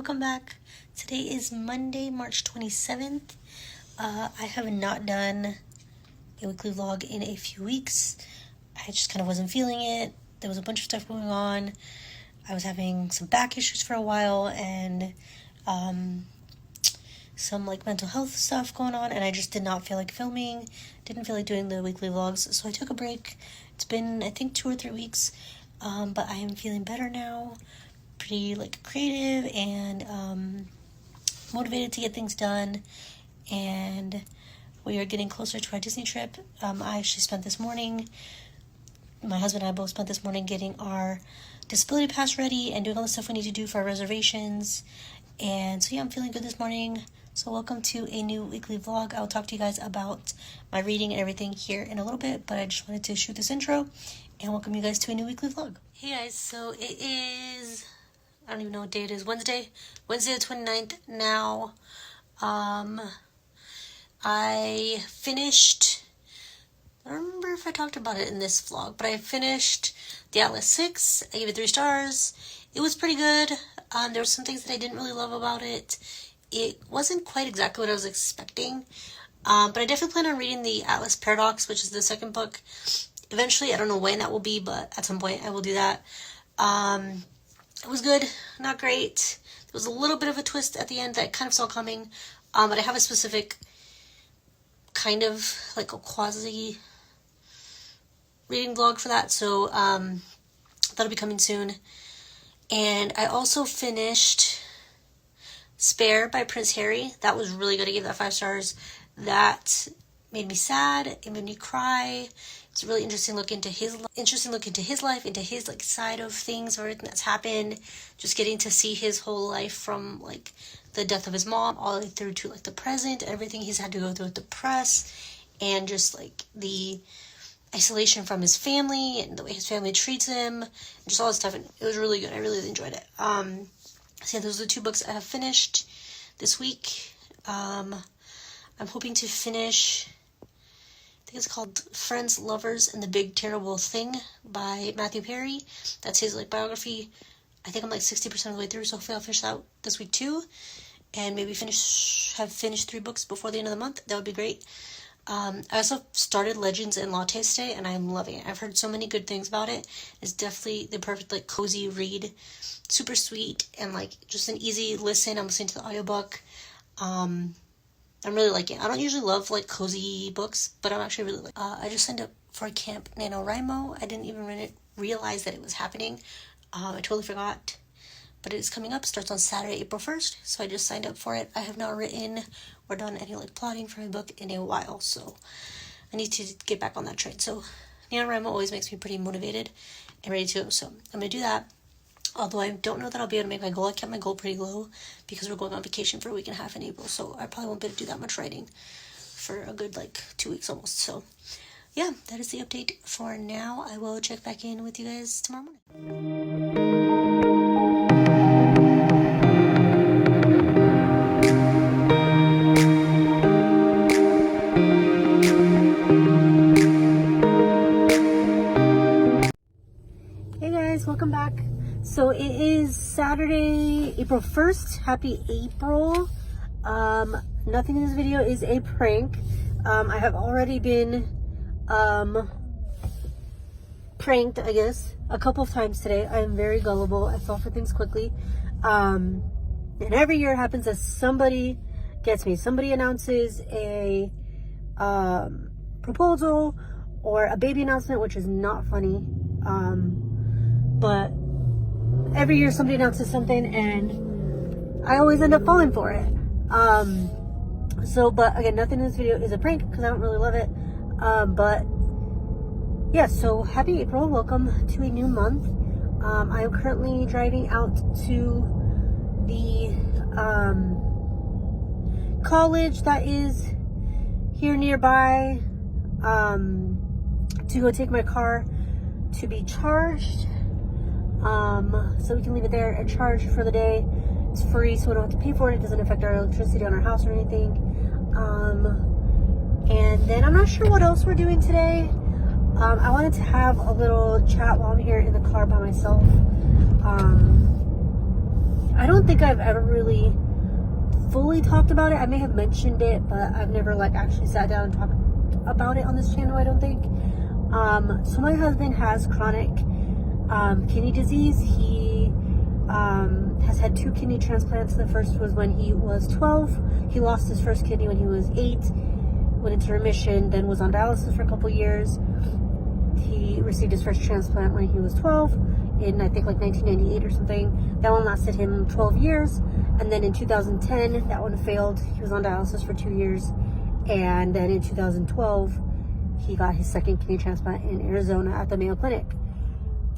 welcome back. Today is Monday, March 27th. I have not done a weekly vlog in a few weeks. I just kind of wasn't feeling it. There was a bunch of stuff going on. I was having some back issues for a while and some mental health stuff going on, and I just did not feel like filming, didn't feel like doing the weekly vlogs, so I took a break. It's been, I think, 2 or 3 weeks, but I am feeling better now, pretty creative and motivated to get things done, and we are getting closer to our Disney trip. I actually spent this morning, my husband and I both spent this morning getting our disability pass ready and doing all the stuff we need to do for our reservations. And so yeah, I'm feeling good this morning. So welcome to a new weekly vlog. I'll talk to you guys about my reading and everything here in a little bit, but I just wanted to shoot this intro and welcome you guys to a new weekly vlog. Hey guys, so it is, I don't even know what day it is, Wednesday the 29th now. I finished, I don't remember if I talked about it in this vlog, but I finished the Atlas 6. I gave it 3 stars. It was pretty good. There were some things that I didn't really love about it. It wasn't quite exactly what I was expecting, but I definitely plan on reading the Atlas Paradox, which is the second book. Eventually, I don't know when that will be, but at some point I will do that. It was good, not great. There was a little bit of a twist at the end that I kind of saw coming, but I have a specific kind of a quasi reading vlog for that, so that'll be coming soon. And I also finished Spare by Prince Harry. That was really good. I gave that 5 stars. That made me sad. It made me cry. It's a really interesting look into his life, into his side of things, everything that's happened. Just getting to see his whole life from the death of his mom all the way through to the present, everything he's had to go through with the press, and just the isolation from his family and the way his family treats him, and just all this stuff. And it was really good. I really enjoyed it. So yeah, those are the 2 books I have finished this week. I'm hoping to finish, I think it's called Friends, Lovers, and the Big Terrible Thing by Matthew Perry. That's his biography. I think I'm 60% of the way through, so hopefully I'll finish that this week too, and maybe have finished 3 books before the end of the month. That would be great. I also started Legends and Lattes today, and I'm loving it. I've heard so many good things about it. It's definitely the perfect cozy read. Super sweet and just an easy listen. I'm listening to the audiobook. I'm really liking it. I don't usually love cozy books, but I'm actually really I just signed up for Camp NaNoWriMo. I didn't even realize that it was happening. I totally forgot. But it is coming up. Starts on Saturday, April 1st. So I just signed up for it. I have not written or done any plotting for my book in a while. So I need to get back on that train. So NaNoWriMo always makes me pretty motivated and ready to go. So I'm going to do that. Although I don't know that I'll be able to make my goal. I kept my goal pretty low because we're going on vacation for a week and a half in April. So I probably won't be able to do that much writing for a good 2 weeks almost. So yeah, that is the update for now. I will check back in with you guys tomorrow morning. Welcome back. So it is Saturday, April 1st. Happy April. Nothing in this video is a prank. I have already been pranked, I guess, a couple of times today. I am very gullible. I fall for things quickly. And every year it happens that somebody gets me. Somebody announces a proposal or a baby announcement, which is not funny. But every year somebody announces something and I always end up falling for it. But again, nothing in this video is a prank because I don't really love it. But yeah, so happy April. Welcome to a new month. I am currently driving out to the college that is here nearby to go take my car to be charged. So we can leave it there and charge for the day. It's free, so we don't have to pay for it. It doesn't affect our electricity on our house or anything. And then I'm not sure what else we're doing today. I wanted to have a little chat while I'm here in the car by myself. I don't think I've ever really fully talked about it. I may have mentioned it, but I've never like actually sat down and talked about it on this channel, I don't think. So my husband has chronic kidney disease. He has had 2 kidney transplants. The first was when he was 12. He lost his first kidney when he was 8, went into remission, then was on dialysis for a couple years. He received his first transplant when he was 12 in, I think, like 1998 or something. That one lasted him 12 years. And then in 2010, that one failed. He was on dialysis for 2 years. And then in 2012, he got his second kidney transplant in Arizona at the Mayo Clinic.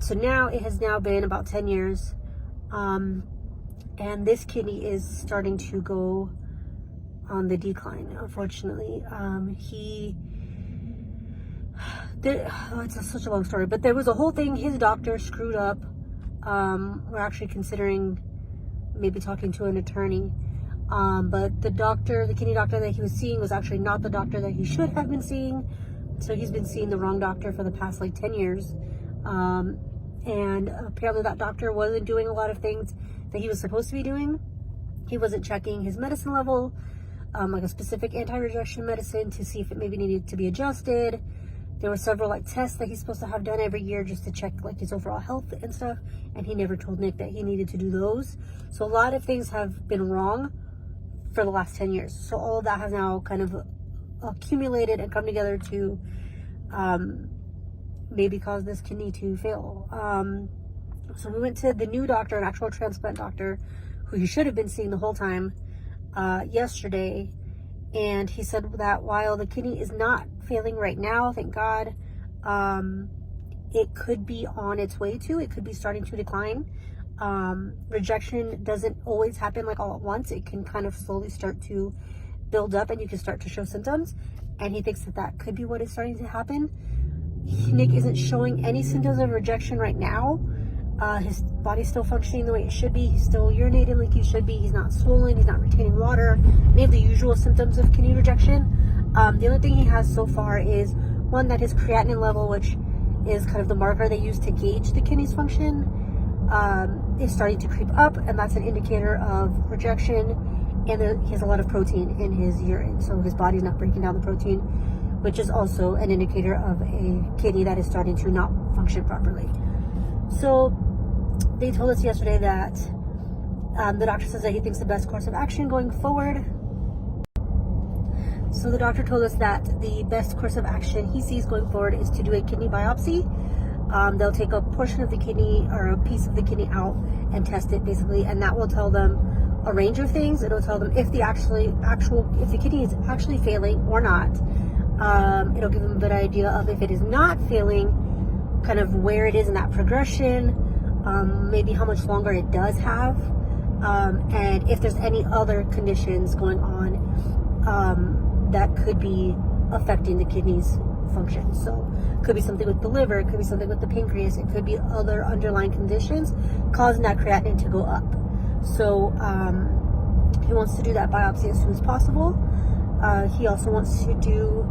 So now it has now been about 10 years. And this kidney is starting to go on the decline, unfortunately. It's such a long story, but there was a whole thing. His doctor screwed up. We're actually considering maybe talking to an attorney. But the kidney doctor that he was seeing was actually not the doctor that he should have been seeing. So he's been seeing the wrong doctor for the past like 10 years. And apparently that doctor wasn't doing a lot of things that he was supposed to be doing. He wasn't checking his medicine level, like a specific anti-rejection medicine, to see if it maybe needed to be adjusted. There were several like tests that he's supposed to have done every year just to check like his overall health and stuff. And he never told Nick that he needed to do those. So a lot of things have been wrong for the last 10 years. So all of that has now kind of accumulated and come together to maybe cause this kidney to fail. So we went to the new doctor, an actual transplant doctor, who he should have been seeing the whole time, yesterday. And he said that while the kidney is not failing right now, thank God, it could be on its way to, it could be starting to decline. Rejection doesn't always happen like all at once. It can kind of slowly start to build up and you can start to show symptoms. And he thinks that that could be what is starting to happen. Nick isn't showing any symptoms of rejection right now. His body's still functioning the way it should be. He's still urinating like he should be. He's not swollen. He's not retaining water. Any of the usual symptoms of kidney rejection. The only thing he has so far is one, that his creatinine level, which is kind of the marker they use to gauge the kidney's function, is starting to creep up, and that's an indicator of rejection. And he has a lot of protein in his urine, so his body's not breaking down the protein, which is also an indicator of a kidney that is starting to not function properly. So they told us yesterday that the doctor says that he thinks the best course of action going forward. So the doctor told us that the best course of action he sees going forward is to do a kidney biopsy. They'll take a portion of the kidney or a piece of the kidney out and test it basically, and that will tell them a range of things. It'll tell them if the if the kidney is actually failing or not. It'll give them a good idea of if it is not failing, kind of where it is in that progression, maybe how much longer it does have, and if there's any other conditions going on that could be affecting the kidney's function. So it could be something with the liver, it could be something with the pancreas, it could be other underlying conditions causing that creatinine to go up. So he wants to do that biopsy as soon as possible. He also wants to do,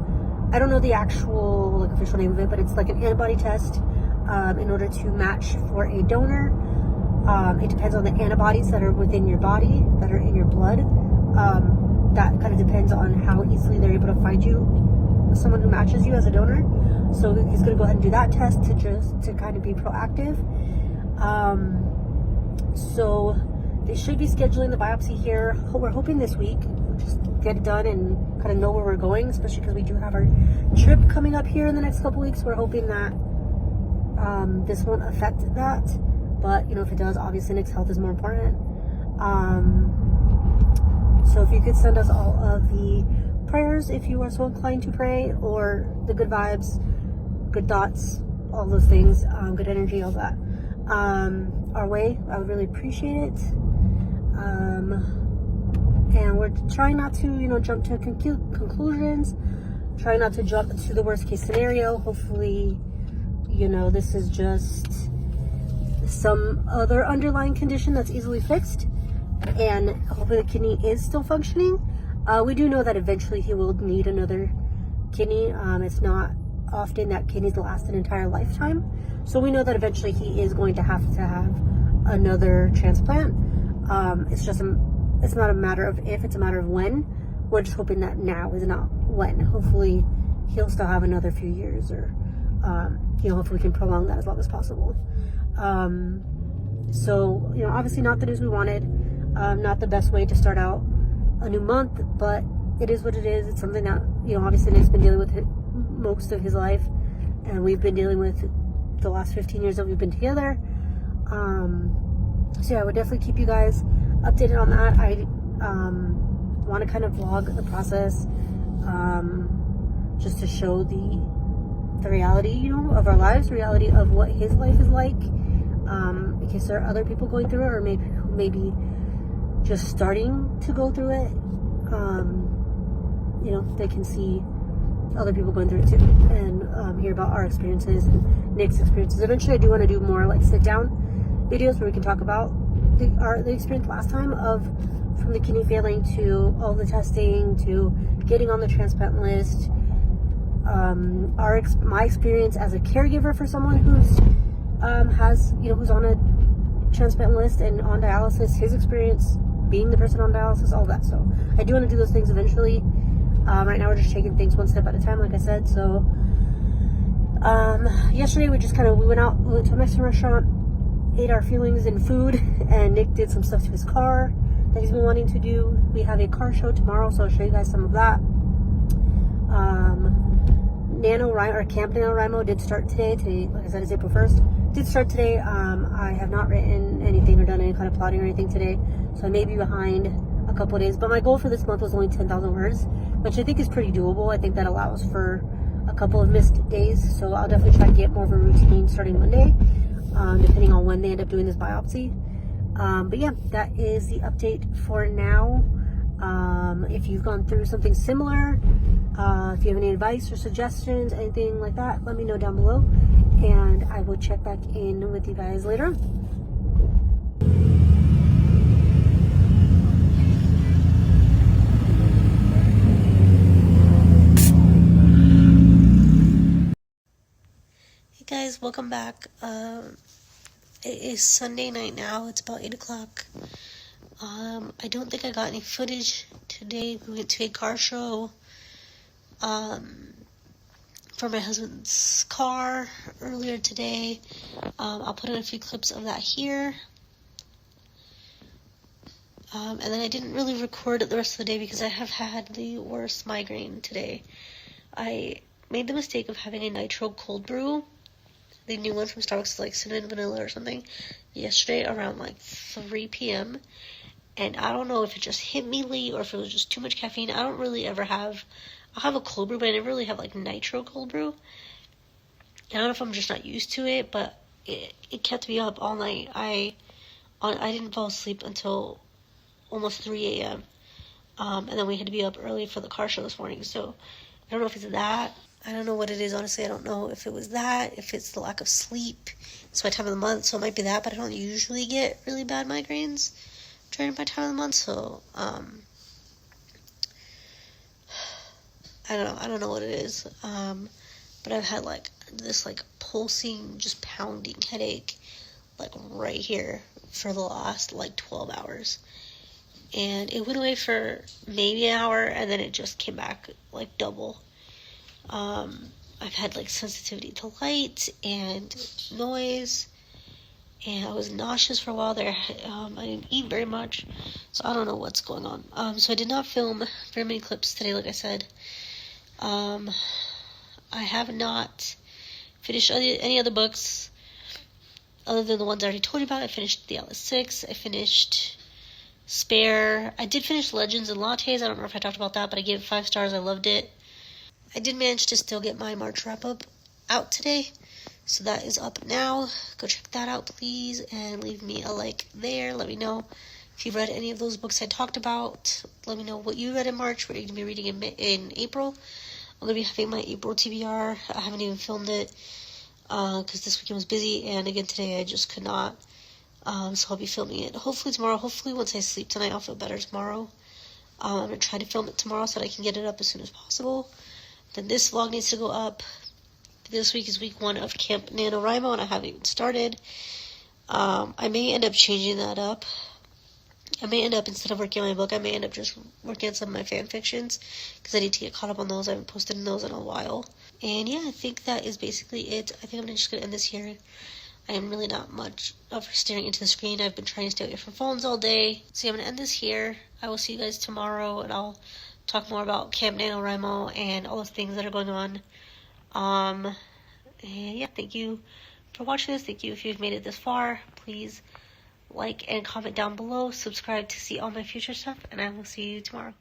I don't know the actual like official name of it, but it's like an antibody test in order to match for a donor. It depends on the antibodies that are within your body, that are in your blood. That kind of depends on how easily they're able to find you someone who matches you as a donor. So he's going to go ahead and do that test to kind of be proactive. So they should be scheduling the biopsy here. We're hoping this week. We'll just get it done and kind of know where we're going, especially because we do have our trip coming up here in the next couple weeks. We're hoping that this won't affect that. But, you know, if it does, obviously Nick's health is more important. So if you could send us all of the prayers, if you are so inclined to pray, or the good vibes, good thoughts, all those things, good energy, all that, our way, I would really appreciate it. And we're trying not to, you know, jump to conclusions, trying not to jump to the worst case scenario. Hopefully, you know, this is just some other underlying condition that's easily fixed, and hopefully the kidney is still functioning. We do know that eventually he will need another kidney. It's not often that kidneys last an entire lifetime, so we know that eventually he is going to have another transplant. It's not a matter of if, it's a matter of when. We're just hoping that now is not when. Hopefully he'll still have another few years, or hopefully we can prolong that as long as possible. So obviously not the news we wanted, not the best way to start out a new month, but it is what it is. It's something that obviously Nick's been dealing with most of his life, and we've been dealing with the last 15 years that we've been together. So yeah, I would definitely keep you guys updated on that. I want to kind of vlog the process, just to show the reality, of our lives, reality of what his life is like, in case there are other people going through it, or maybe just starting to go through it. They can see other people going through it too, and hear about our experiences and Nick's experiences. Eventually I do want to do more like sit down videos where we can talk about the experience last time, from the kidney failing to all the testing to getting on the transplant list, my experience as a caregiver for someone who's who's on a transplant list and on dialysis, his experience being the person on dialysis, all that. So I do want to do those things eventually. Right now we're just taking things one step at a time, like I said. So yesterday we went to a Mexican restaurant, ate our feelings in food, and Nick did some stuff to his car that he's been wanting to do. We have a car show tomorrow, so I'll show you guys some of that. Camp NaNoWriMo did start today. Today, like I said, is April 1st. Did start today. I have not written anything or done any kind of plotting or anything today, so I may be behind a couple of days. But my goal for this month was only 10,000 words, which I think is pretty doable. I think that allows for a couple of missed days, so I'll definitely try to get more of a routine starting Monday, depending on when they end up doing this biopsy. But yeah, that is the update for now. If you've gone through something similar, if you have any advice or suggestions, anything like that, let me know down below, and I will check back in with you guys later on. Hey guys, welcome back. It is Sunday night now. It's about 8 o'clock. I don't think I got any footage today. We went to a car show for my husband's car earlier today. I'll put in a few clips of that here. And then I didn't really record it the rest of the day because I have had the worst migraine today. I made the mistake of having a nitro cold brew, the new one from Starbucks, like cinnamon vanilla or something, yesterday around like 3 p.m. And I don't know if it just hit me late or if it was just too much caffeine. I don't really ever have, I'll have a cold brew, but I never really have like nitro cold brew. I don't know if I'm just not used to it, but it kept me up all night. I didn't fall asleep until almost 3 a.m. And then we had to be up early for the car show this morning. So I don't know if it's that. I don't know what it is, honestly. I don't know if it was that, if it's the lack of sleep. It's my time of the month, so it might be that, but I don't usually get really bad migraines during my time of the month, so, I don't know what it is, but I've had, like, this, like, pulsing, just pounding headache, like, right here for the last, like, 12 hours, and it went away for maybe an hour, and then it just came back, like, double. I've had, like, sensitivity to light and noise, and I was nauseous for a while there. I didn't eat very much, so I don't know what's going on. So I did not film very many clips today, like I said. I have not finished any other books other than the ones I already told you about. I finished the Atlas 6. I finished Spare. I did finish Legends and Lattes. I don't know if I talked about that, but I gave it 5 stars. I loved it. I did manage to still get my March wrap-up out today, so that is up now. Go check that out, please, and leave me a like there. Let me know if you've read any of those books I talked about. Let me know what you read in March, what you're going to be reading in April. I'm going to be having my April TBR. I haven't even filmed it because this weekend was busy, and again today I just could not. So I'll be filming it hopefully tomorrow. Hopefully once I sleep tonight I'll feel better tomorrow. I'm going to try to film it tomorrow so that I can get it up as soon as possible. Then this vlog needs to go up. This week is week 1 of Camp NaNoWriMo, and I haven't even started. I may end up changing that up I may end up, instead of working on my book, I may end up just working on some of my fan fictions, because I need to get caught up on those. I haven't posted in those in a while. And yeah, I think that is basically it. I think I'm just going to end this here. I am really not much of staring into the screen. I've been trying to stay away from phones all day. So yeah, I'm going to end this here. I will see you guys tomorrow, and I'll talk more about Camp NaNoWriMo and all the things that are going on. And yeah, thank you for watching this. Thank you if you've made it this far. Please like and comment down below. Subscribe to see all my future stuff, and I will see you tomorrow.